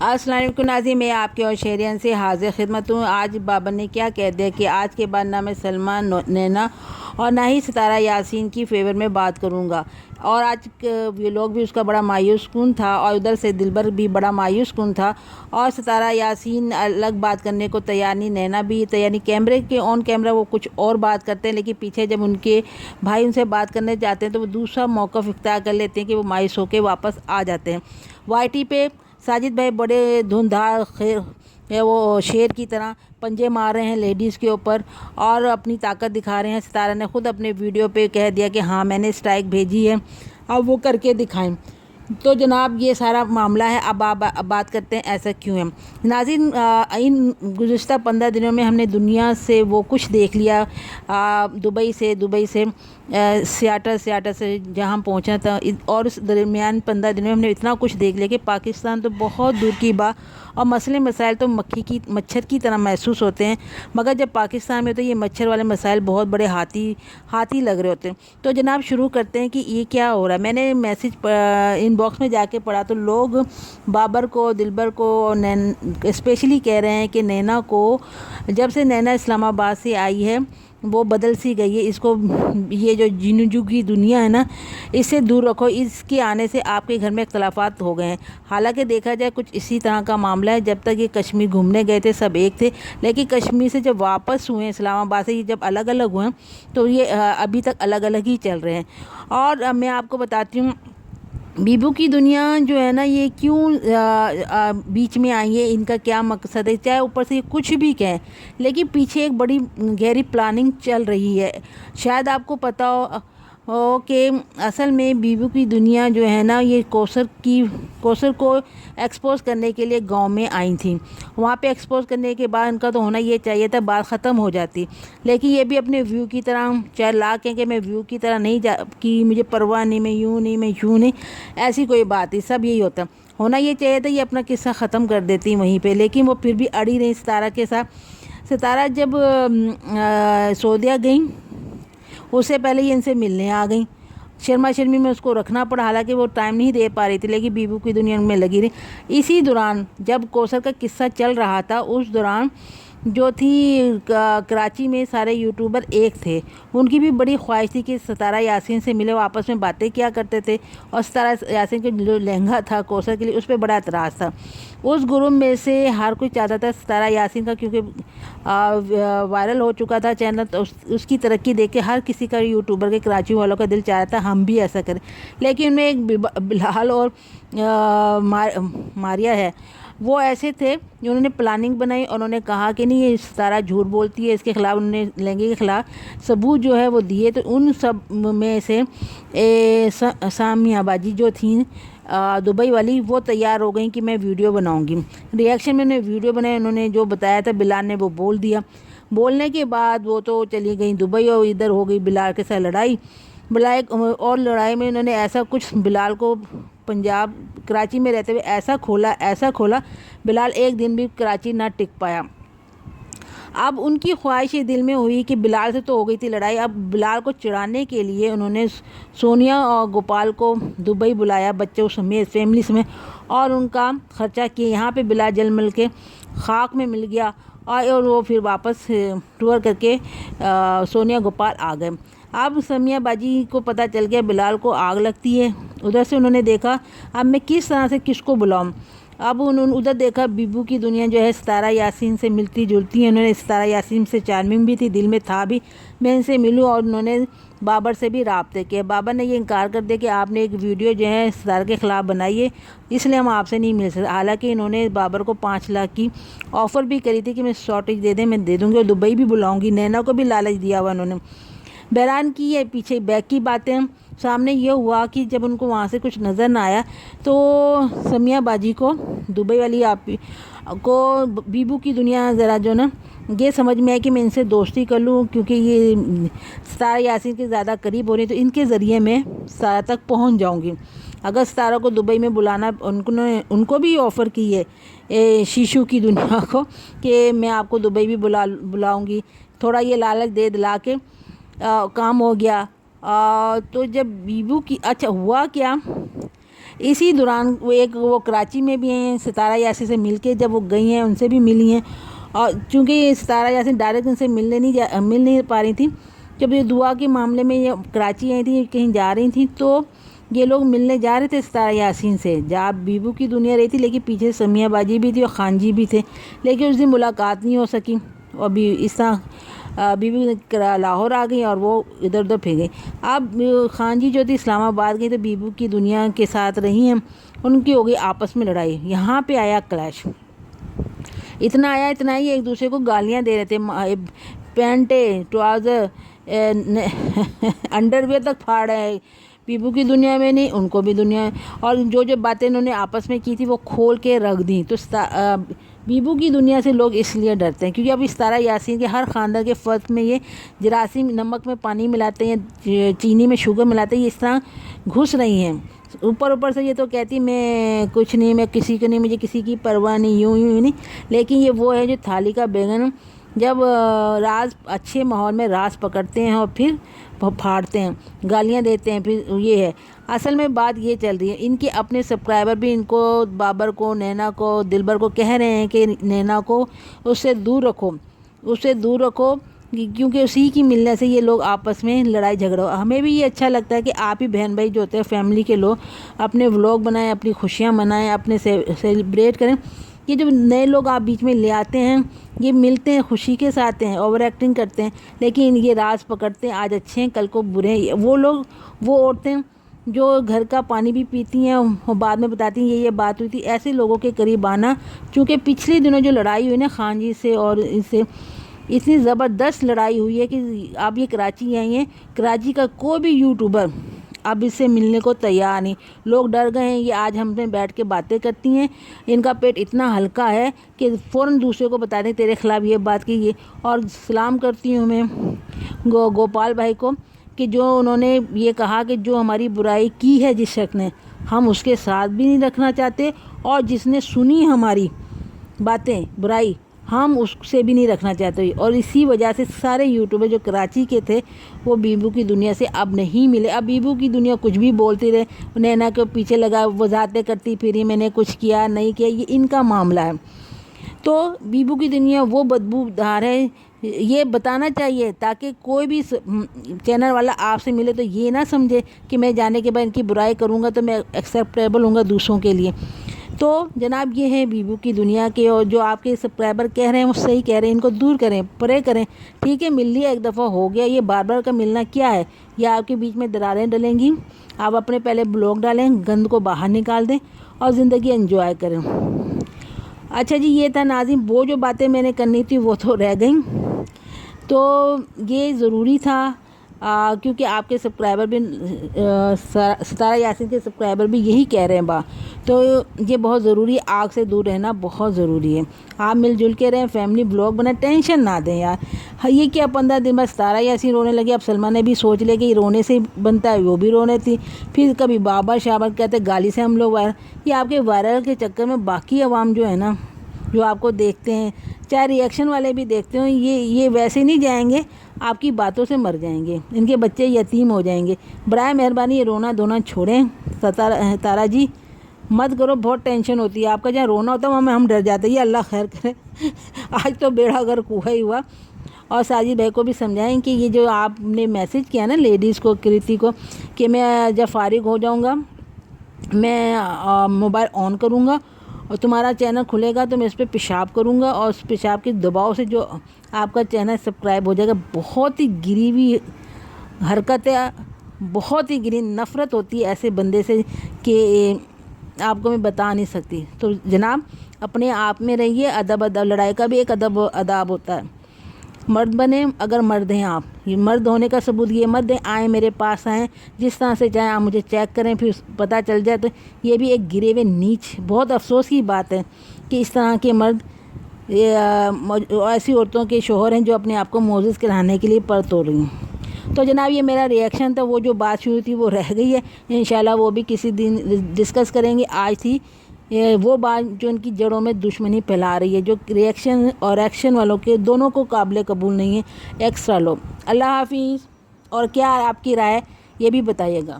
السلام علیکم ناظرین، میں آپ کے اور شہرین سے حاضر خدمت ہوں۔ آج بابر نے کیا کہہ دیا کہ آج کے بعد نہ میں سلمہ نینا اور نہ ہی ستارہ یاسین کی فیور میں بات کروں گا۔ اور آج لوگ بھی اس کا بڑا مایوس کن تھا اور ادھر سے دلبر بھی بڑا مایوس کن تھا اور ستارہ یاسین الگ بات کرنے کو تیار نہیں، نینا بھی تیار نہیں۔ کیمرے کے آن کیمرہ وہ کچھ اور بات کرتے ہیں، لیکن پیچھے جب ان کے بھائی ان سے بات کرنے جاتے ہیں تو وہ دوسرا موقف اختیار کر لیتے ہیں کہ وہ مایوس ہو کے واپس آ جاتے ہیں۔ وائی ٹی پہ ساجد بھائی بڑے دھندھار وہ شیر کی طرح پنجے مار رہے ہیں لیڈیز کے اوپر اور اپنی طاقت دکھا رہے ہیں۔ ستارہ نے خود اپنے ویڈیو پہ کہہ دیا کہ ہاں میں نے اسٹرائک بھیجی ہے، اب وہ کر کے دکھائیں۔ تو جناب یہ سارا معاملہ ہے۔ اب بات کرتے ہیں ایسا کیوں ہے۔ ناظرین، ان گزشتہ 15 دنوں میں ہم نے دنیا سے وہ کچھ دیکھ لیا، دبئی سے سیاٹل سے جہاں پہنچا تھا، اور اس درمیان 15 دنوں میں ہم نے اتنا کچھ دیکھ لیا کہ پاکستان تو بہت دور کی بات اور مسئلے مسائل تو مچھر کی طرح محسوس ہوتے ہیں، مگر جب پاکستان میں تو یہ مچھر والے مسائل بہت بڑے ہاتھی لگ رہے ہوتے ہیں۔ تو جناب شروع کرتے ہیں کہ یہ کیا ہو رہا ہے۔ میں نے میسج ان باکس میں جا کے پڑھا تو لوگ بابر کو، دلبر کو اسپیشلی کہہ رہے ہیں کہ نینا کو، جب سے نینا اسلام آباد سے آئی ہے وہ بدل سی گئی ہے، اس کو یہ جو جنوجو کی دنیا ہے نا، اس سے دور رکھو، اس کے آنے سے آپ کے گھر میں اختلافات ہو گئے ہیں۔ حالانکہ دیکھا جائے کچھ اسی طرح کا معاملہ ہے، جب تک یہ کشمیر گھومنے گئے تھے سب ایک تھے، لیکن کشمیر سے جب واپس ہوئے ہیں اسلام آباد سے، یہ جب الگ الگ ہوئے ہیں تو یہ ابھی تک الگ الگ ہی چل رہے ہیں۔ اور میں آپ کو بتاتی ہوں بیبو کی دنیا جو ہے نا، یہ کیوں بیچ میں آئی ہے، ان کا کیا مقصد ہے، چاہے اوپر سے یہ کچھ بھی کہیں لیکن پیچھے ایک بڑی گہری پلاننگ چل رہی ہے۔ شاید آپ کو پتہ ہو کہ اصل میں بیبو کی دنیا جو ہے نا، یہ کوثر کو ایکسپوز کرنے کے لیے گاؤں میں آئی تھیں۔ وہاں پہ ایکسپوز کرنے کے بعد ان کا تو ہونا یہ چاہیے تھا، بات ختم ہو جاتی، لیکن یہ بھی اپنے ویو کی طرح، چاہے لاکھ کہیں کہ میں ویو کی طرح نہیں کہ مجھے پرواہ نہیں، میں یوں نہیں، ایسی کوئی بات نہیں، سب یہی ہوتا ہونا یہ چاہیے تھا، یہ اپنا قصہ ختم کر دیتی وہیں پہ، لیکن وہ پھر بھی اڑی رہی ستارہ کے ساتھ۔ ستارہ جب سعودیہ گئیں اس سے پہلے یہ ان سے ملنے آ گئیں، شرما شرمی میں اس کو رکھنا پڑا، حالانکہ وہ ٹائم نہیں دے پا رہی تھی، لیکن بیبو کی دنیا میں لگی رہی۔ اسی دوران جب کوثر کا قصہ چل رہا تھا، اس دوران جو تھی کراچی میں سارے یوٹیوبر ایک تھے، ان کی بھی بڑی خواہش تھی کہ ستارہ یاسین سے ملے، وہ آپس میں باتیں کیا کرتے تھے، اور ستارہ یاسین کا جو لہنگا تھا کوثر کے لیے اس پہ بڑا اعتراض تھا۔ اس گروپ میں سے ہر کوئی چاہتا تھا ستارہ یاسین کا، کیونکہ وائرل ہو چکا تھا چینل، تو اس کی ترقی دیکھ کے ہر کسی کا، یوٹیوبر کے کراچی والوں کا دل چاہ رہا تھا ہم بھی ایسا کریں، لیکن ان میں ایک بلال اور ماریا ہے، وہ ایسے تھے جنہوں نے پلاننگ بنائی، اور انہوں نے کہا کہ نہیں یہ ستارہ جھوٹ بولتی ہے، اس کے خلاف انہوں نے لہنگے کے خلاف ثبوت جو ہے وہ دیے۔ تو ان سب میں سے سامیہ باجی جو تھیں دبئی والی، وہ تیار ہو گئیں کہ میں ویڈیو بناؤں گی۔ ریئیکشن میں انہوں نے ویڈیو بنائی، انہوں نے جو بتایا تھا بلال نے وہ بول دیا۔ بولنے کے بعد وہ تو چلی گئیں دبئی، اور ادھر ہو گئی بلال کے ساتھ لڑائی۔ اور لڑائی میں انہوں نے ایسا کچھ بلال کو پنجاب کراچی میں رہتے ہوئے ایسا کھولا بلال ایک دن بھی کراچی نہ ٹک پایا۔ اب ان کی خواہش یہ دل میں ہوئی کہ بلال سے تو ہو گئی تھی لڑائی، اب بلال کو چڑھانے کے لیے انہوں نے سونیا اور گوپال کو دبئی بلایا، بچوں سمیت، فیملی سمیت، اور ان کا خرچہ کیا۔ یہاں پہ بلال جل مل کے خاک میں مل گیا، اور وہ پھر واپس ٹور کر کے سونیا گوپال آ گئے۔ اب سمیہ باجی کو پتہ چل گیا بلال کو آگ لگتی ہے، ادھر سے انہوں نے دیکھا اب میں کس طرح سے کس کو بلاؤں۔ اب انہوں نے ادھر دیکھا بیبو کی دنیا جو ہے ستارہ یاسین سے ملتی جلتی ہے، انہوں نے ستارہ یاسین سے چارمنگ بھی تھی، دل میں تھا بھی میں ان سے ملوں، اور انہوں نے بابر سے بھی رابطے کیے۔ بابر نے یہ انکار کر دیا کہ آپ نے ایک ویڈیو جو ہے ستارہ کے خلاف بنائی ہے، اس لیے ہم آپ سے نہیں مل سکتے۔ حالانکہ انہوں نے بابر کو 5 لاکھ کی آفر بھی کری تھی کہ میں شارٹیج دے دیں، میں دے دوں گی، اور دبئی بھی بلاؤں گی، نینا کو بھی لالچ دیا ہوا انہوں نے۔ بہرحال کی یہ پیچھے بیک کی باتیں سامنے یہ ہوا کہ جب ان کو وہاں سے کچھ نظر نہ آیا تو سمیہ باجی کو، دبئی والی آپ کو، بیبو کی دنیا ذرا جو نا یہ سمجھ میں ہے کہ میں ان سے دوستی کر لوں، کیونکہ یہ ستارہ یاسین کے زیادہ قریب ہو رہی، تو ان کے ذریعے میں ستارہ تک پہنچ جاؤں گی۔ اگر ستارہ کو دبئی میں بلانا، ان کو بھی آفر کی ہے شیشو کی دنیا کو کہ میں آپ کو دبئی بھی بلاؤں گی، تھوڑا یہ لالچ دے دلا کے کام ہو گیا۔ تو جب بیبو کی ہوا کیا اسی دوران وہ کراچی میں بھی ہیں، ستارہ یاسین سے مل کے جب وہ گئی ہیں ان سے بھی ملی ہیں، اور چونکہ ستارہ یاسین ڈائریکٹ ان سے مل نہیں پا رہی تھیں، جب یہ دعا کے معاملے میں یہ کراچی آئی تھیں، کہیں جا رہی تھیں تو یہ لوگ ملنے جا رہے تھے ستارہ یاسین سے، جہاں بیبو کی دنیا رہی تھی، لیکن پیچھے سمیہ باجی بھی تھی اور خان جی بھی تھے، لیکن اس دن ملاقات نہیں ہو سکی، اور اس طرح بیبو لاہور آ گئی اور وہ ادھر ادھر پھر گئی۔ اب خان جی جو تھی اسلام آباد گئی تو بیبو کی دنیا کے ساتھ رہی ہیں، ان کی ہو گئی آپس میں لڑائی، یہاں پہ آیا کلیش، اتنا ہی ایک دوسرے کو گالیاں دے رہے تھے، پینٹے ٹراؤزر انڈر ویئر تک پھاڑ رہے ہیں، بیبو کی دنیا میں نہیں، ان کو بھی دنیا، اور جو باتیں انہوں نے آپس میں کی تھی وہ کھول کے رکھ دیں۔ تو بیبو کی دنیا سے لوگ اس لیے ڈرتے ہیں کیونکہ اب ستارہ یاسین کے ہر خاندان کے فرد میں یہ جراثیم نمک میں پانی ملاتے ہیں، چینی میں شوگر ملاتے ہیں، یہ اس طرح گھس رہی ہیں۔ اوپر سے یہ تو کہتی میں کچھ نہیں، میں کسی کو نہیں، مجھے کسی کی پرواہ نہیں، یوں نہیں، لیکن یہ وہ ہے جو تھالی کا بیگن جب راز اچھے ماحول میں راز پکڑتے ہیں اور پھر پھاڑتے ہیں، گالیاں دیتے ہیں، پھر یہ ہے اصل میں بات یہ چل رہی ہے۔ ان کے اپنے سبسکرائبر بھی ان کو، بابر کو، نینا کو، دلبر کو کہہ رہے ہیں کہ نینا کو اس سے دور رکھو کیونکہ اسی کی ملنے سے یہ لوگ آپس میں لڑائی جھگڑا۔ ہمیں بھی یہ اچھا لگتا ہے کہ آپ ہی بہن بھائی جو ہوتے ہیں فیملی کے لوگ اپنے ولاگ بنائیں، اپنی خوشیاں منائیں، اپنے سیلیبریٹ کریں۔ یہ جو نئے لوگ آپ بیچ میں لے آتے ہیں یہ ملتے ہیں، خوشی کے ساتھ ہیں، اوور ایکٹنگ کرتے ہیں، لیکن یہ راز پکڑتے ہیں، آج اچھے ہیں کل کو برے ہیں۔ وہ عورتیں جو گھر کا پانی بھی پیتی ہیں اور بعد میں بتاتی ہیں یہ بات ہوئی تھی، ایسے لوگوں کے قریب آنا، چونکہ پچھلے دنوں جو لڑائی ہوئی نا خان جی سے اور ان سے، اتنی زبردست لڑائی ہوئی ہے کہ اب یہ کراچی آئی ہیں، کراچی کا کوئی بھی یوٹیوبر اب اس سے ملنے کو تیار نہیں، لوگ ڈر گئے ہیں۔ یہ آج ہم نے بیٹھ کے باتیں کرتی ہیں، ان کا پیٹ اتنا ہلکا ہے کہ فوراً دوسرے کو بتا دیں تیرے خلاف یہ بات کی یہ، اور سلام کرتی ہوں میں گوپال بھائی کو کہ جو انہوں نے یہ کہا کہ جو ہماری برائی کی ہے جس شخص نے، ہم اس کے ساتھ بھی نہیں رکھنا چاہتے، اور جس نے سنی ہماری باتیں برائی ہم اس سے بھی نہیں رکھنا چاہتے، اور اسی وجہ سے سارے یوٹیوبر جو کراچی کے تھے وہ بیبو کی دنیا سے اب نہیں ملے۔ اب بیبو کی دنیا کچھ بھی بولتی رہے، نینا کے پیچھے لگا وضاحتیں کرتی پھری، میں نے کچھ کیا نہیں کیا، یہ ان کا معاملہ ہے۔ تو بیبو کی دنیا وہ بدبو دار ہے، یہ بتانا چاہیے تاکہ کوئی بھی چینل والا آپ سے ملے تو یہ نہ سمجھے کہ میں جانے کے بعد ان کی برائی کروں گا تو میں ایکسیپٹیبل ہوں گا دوسروں کے لیے۔ تو جناب یہ ہے بیبو کی دنیا کے، اور جو آپ کے سبسکرائبر کہہ رہے ہیں وہ صحیح کہہ رہے ہیں، ان کو دور کریں، پرے کریں، ٹھیک ہے مل لیا ایک دفعہ ہو گیا، یہ بار بار کا ملنا کیا ہے، یہ آپ کے بیچ میں دراریں ڈلیں گی۔ آپ اپنے پہلے بلاگ ڈالیں، گند کو باہر نکال دیں اور زندگی انجوائے کریں۔ اچھا جی یہ تھا ناظرین، وہ جو باتیں میں نے کرنی تھی وہ تو رہ گئیں، تو یہ ضروری تھا کیونکہ آپ کے سبسکرائبر بھی ستارہ یاسین کے سبسکرائبر بھی یہی کہہ رہے ہیں تو یہ بہت ضروری ہے، آگ سے دور رہنا بہت ضروری ہے۔ آپ مل جل کے رہیں، فیملی بلاگ بنائیں، ٹینشن نہ دیں یار، یہ کیا 15 دن بعد ستارہ یاسین رونے لگے، اب سلمان نے بھی سوچ لیا کہ یہ رونے سے بنتا ہے، وہ بھی رونے تھی، پھر کبھی بابا شابر کہتے گالی سے ہم لوگ وائرل، یہ آپ کے وائرل کے چکر میں باقی عوام جو ہے نا جو آپ کو دیکھتے ہیں، چاہے ری ایکشن والے بھی دیکھتے ہوں، یہ ویسے نہیں جائیں گے، آپ کی باتوں سے مر جائیں گے، ان کے بچے یتیم ہو جائیں گے۔ برائے مہربانی یہ رونا دھونا چھوڑیں، ستارہ جی مت کرو، بہت ٹینشن ہوتی ہے، آپ کا جہاں رونا ہوتا ہے وہاں ہم ڈر جاتے ہیں، یہ اللہ خیر کرے۔ آج تو بیڑا غرق ہوا ہی ہوا۔ اور ساجد بھائی کو بھی سمجھائیں کہ یہ جو آپ نے میسج کیا نا لیڈیز کو، کرتی کو، کہ میں جب فارغ ہو جاؤں گا میں موبائل آن کروں گا اور تمہارا چینل کھلے گا تو میں اس پہ پیشاب کروں گا، اور اس پیشاب کے دباؤ سے جو آپ کا چینل سبسکرائب ہو جائے گا۔ بہت ہی گری ہوئی حرکت ہے، بہت ہی گری، نفرت ہوتی ہے ایسے بندے سے کہ آپ کو میں بتا نہیں سکتی۔ تو جناب اپنے آپ میں رہیے، ادب لڑائی کا بھی ایک ادب و آداب ہوتا ہے، مرد بنیں اگر مرد ہیں آپ، یہ مرد ہونے کا ثبوت یہ مت دیں، آئیں میرے پاس آئیں جس طرح سے چاہیں آپ مجھے چیک کریں، پھر پتہ چل جائے تو یہ بھی ایک گرے ہوئے نیچ، بہت افسوس کی بات ہے کہ اس طرح کے مرد ایسی عورتوں کے شوہر ہیں جو اپنے آپ کو معزز کرانے کے لیے پر توڑ رہی ہیں۔ تو جناب یہ میرا ری ایکشن تھا، وہ جو بات شروع تھی وہ رہ گئی ہے، انشاءاللہ وہ بھی کسی دن ڈسکس کریں گے۔ آج تھی وہ بات جو ان کی جڑوں میں دشمنی پھیلا رہی ہے، جو ری ایکشن اور ایکشن والوں کے دونوں کو قابل قبول نہیں ہے، ایکسٹرا لوگ۔ اللہ حافظ، اور کیا آپ کی رائے یہ بھی بتائیے گا۔